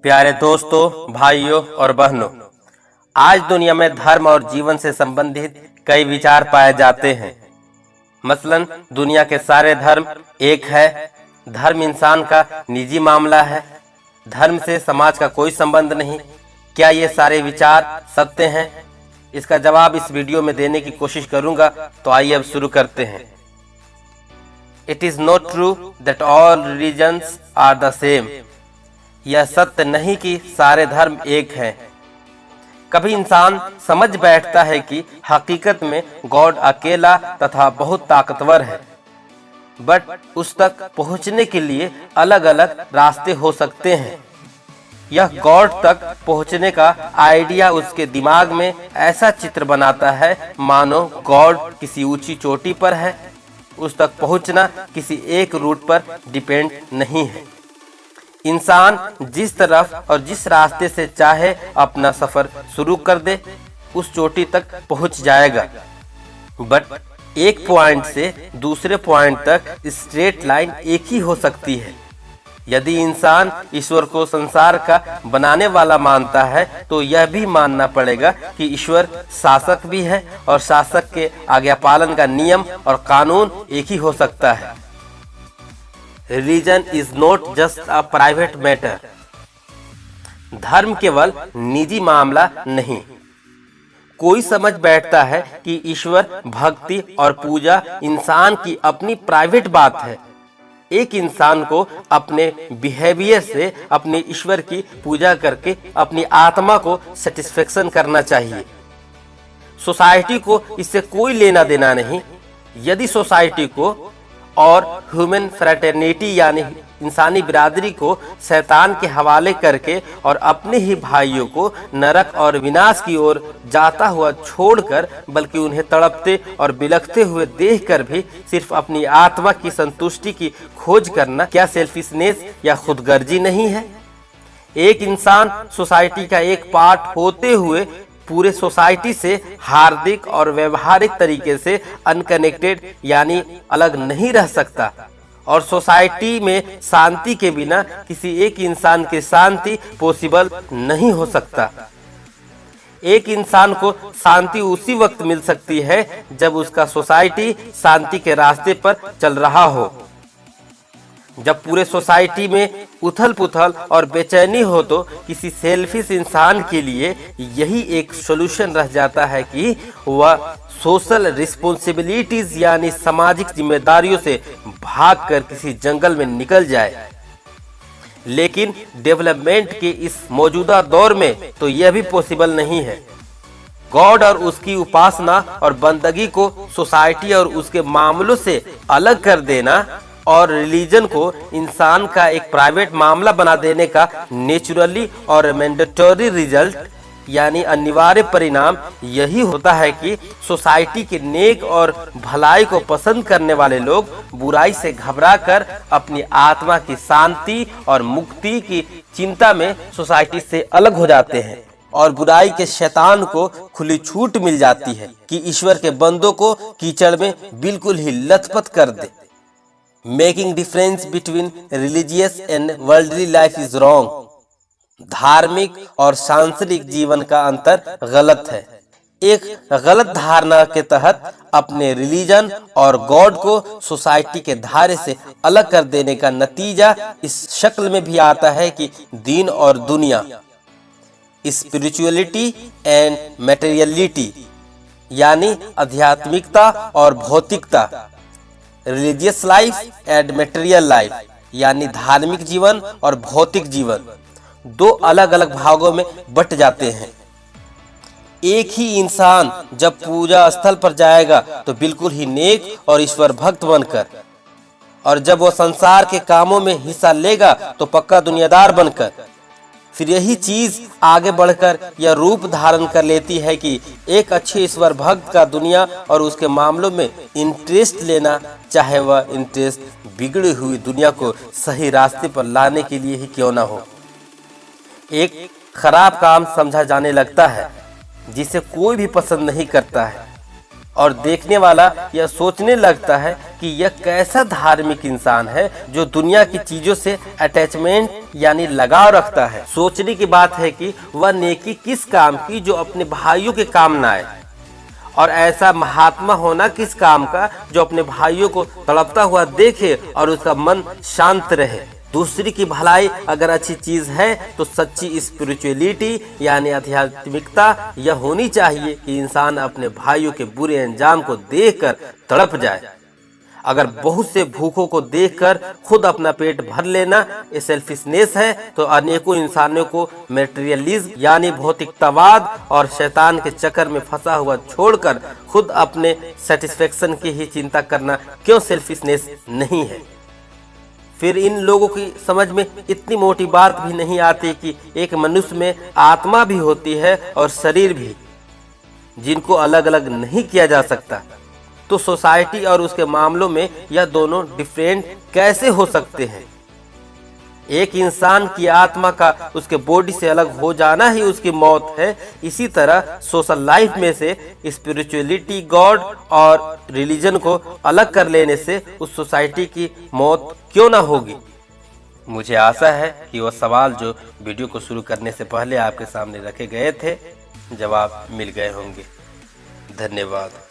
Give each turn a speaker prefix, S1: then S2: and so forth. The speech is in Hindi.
S1: प्यारे दोस्तों, भाइयों और बहनों, आज दुनिया में धर्म और जीवन से संबंधित कई विचार पाए जाते हैं। मसलन दुनिया के सारे धर्म एक है। धर्म इंसान का निजी मामला है। धर्म से समाज का कोई संबंध नहीं। क्या ये सारे विचार सत्य हैं? इसका जवाब इस वीडियो में देने की कोशिश करूंगा। तो आइए अब शुरू करते हैं। It is not true that all religions are the same. यह सत्य नहीं कि सारे धर्म एक हैं। कभी इंसान समझ बैठता है कि हकीकत में गॉड अकेला तथा बहुत ताकतवर है, बट उस तक पहुंचने के लिए अलग अलग रास्ते हो सकते हैं। यह गॉड तक पहुंचने का आइडिया उसके दिमाग में ऐसा चित्र बनाता है मानो गॉड किसी ऊंची चोटी पर है। उस तक पहुंचना किसी एक रूट पर डिपेंड नहीं है। इंसान जिस तरफ और जिस रास्ते से चाहे अपना सफर शुरू कर दे, उस चोटी तक पहुंच जाएगा। बट एक पॉइंट से दूसरे पॉइंट तक स्ट्रेट लाइन एक ही हो सकती है। यदि इंसान ईश्वर को संसार का बनाने वाला मानता है, तो यह भी मानना पड़ेगा कि ईश्वर शासक भी है और शासक के आज्ञा पालन का नियम और कानून एक ही हो सकता है। Religion is not just a private matter. धर्म केवल निजी मामला नहीं। कोई समझ बैठता है कि ईश्वर भक्ति और पूजा इंसान की अपनी प्राइवेट बात है। एक इंसान को अपने बिहेवियर से अपने ईश्वर की पूजा करके अपनी आत्मा को सेटिस्फेक्शन करना चाहिए। सोसाइटी को इससे कोई लेना देना नहीं। यदि सोसाइटी को और ह्यूमन फ्रेटर्निटी यानी इंसानी बिरादरी को शैतान के हवाले करके और अपने ही भाइयों को नरक और विनाश की ओर जाता हुआ छोड़कर, बल्कि उन्हें तड़पते और बिलखते हुए देखकर भी सिर्फ अपनी आत्मा की संतुष्टि की खोज करना क्या सेल्फिशनेस या खुदगर्जी नहीं है? एक इंसान सोसाइटी का एक पार्ट होते हुए पूरे सोसाइटी से हार्दिक और व्यवहारिक तरीके से अनकनेक्टेड यानी अलग नहीं रह सकता। और सोसाइटी में शांति के बिना किसी एक इंसान की शांति पॉसिबल नहीं हो सकता। एक इंसान को शांति उसी वक्त मिल सकती है जब उसका सोसाइटी शांति के रास्ते पर चल रहा हो। जब पूरे सोसाइटी में उथल पुथल और बेचैनी हो, तो किसी सेल्फिश इंसान के लिए यही एक सॉल्यूशन रह जाता है कि वह सोशल रिस्पॉन्सिबिलिटीज यानी सामाजिक जिम्मेदारियों से भागकर किसी जंगल में निकल जाए। लेकिन डेवलपमेंट के इस मौजूदा दौर में तो यह भी पॉसिबल नहीं है। गॉड और उसकी उपासना और बंदगी को सोसाइटी और उसके मामलों से अलग कर देना और रिलीजन को इंसान का एक प्राइवेट मामला बना देने का नेचुरली और मैंडेटरी रिजल्ट यानी अनिवार्य परिणाम यही होता है कि सोसाइटी के नेक और भलाई को पसंद करने वाले लोग बुराई से घबराकर अपनी आत्मा की शांति और मुक्ति की चिंता में सोसाइटी से अलग हो जाते हैं। और बुराई के शैतान को खुली छूट मिल जाती है कि ईश्वर के बंदों को कीचड़ में बिल्कुल ही लथपथ कर दे। Making difference between religious and worldly life is wrong. धार्मिक और सांसारिक जीवन का अंतर गलत है। एक गलत धारणा के तहत अपने रिलीजन और गॉड को सोसाइटी के धारे से अलग कर देने का नतीजा इस शक्ल में भी आता है कि दीन और दुनिया, स्पिरिचुअलिटी एंड मटेरियलिटी यानी आध्यात्मिकता और भौतिकता, religious life and material life यानी धार्मिक जीवन और भौतिक जीवन, दो अलग अलग भागों में बट जाते हैं। एक ही इंसान जब पूजा स्थल पर जाएगा तो बिल्कुल ही नेक और ईश्वर भक्त बनकर, और जब वो संसार के कामों में हिस्सा लेगा तो पक्का दुनियादार बनकर। फिर यही चीज आगे बढ़कर यह रूप धारण कर लेती है कि एक अच्छे ईश्वर भक्त का दुनिया और उसके मामलों में इंटरेस्ट लेना, चाहे वह इंटरेस्ट बिगड़ी हुई दुनिया को सही रास्ते पर लाने के लिए ही क्यों ना हो, एक खराब काम समझा जाने लगता है जिसे कोई भी पसंद नहीं करता है। और देखने वाला यह सोचने लगता है कि यह कैसा धार्मिक इंसान है जो दुनिया की चीजों से अटैचमेंट यानी लगाव रखता है। सोचने की बात है कि वह नेकी किस काम की जो अपने भाइयों के काम न आए, और ऐसा महात्मा होना किस काम का जो अपने भाइयों को तड़पता हुआ देखे और उसका मन शांत रहे। दूसरी की भलाई अगर अच्छी चीज है तो सच्ची स्पिरिचुअलिटी यानी आध्यात्मिकता यह होनी चाहिए कि इंसान अपने भाइयों के बुरे अंजाम को देखकर तड़प जाए। अगर बहुत से भूखों को देखकर खुद अपना पेट भर लेना ये सेल्फिशनेस है, तो अनेकों इंसानों को मटेरियलिज्म यानी भौतिकतावाद और शैतान के चक्कर में फंसा हुआ छोड़कर खुद अपने सेटिस्फेक्शन की ही चिंता करना क्यों सेल्फिशनेस नहीं है। फिर इन लोगों की समझ में इतनी मोटी बात भी नहीं आती कि एक मनुष्य में आत्मा भी होती है और शरीर भी, जिनको अलग अलग नहीं किया जा सकता। तो सोसाइटी और उसके मामलों में यह दोनों डिफरेंट कैसे हो सकते हैं? एक इंसान की आत्मा का उसके बॉडी से अलग हो जाना ही उसकी मौत है। इसी तरह सोशल लाइफ में से स्पिरिचुअलिटी, गॉड और रिलीजन को अलग कर लेने से उस सोसाइटी की मौत क्यों ना होगी। मुझे आशा है कि वह सवाल जो वीडियो को शुरू करने से पहले आपके सामने रखे गए थे, जवाब मिल गए होंगे। धन्यवाद।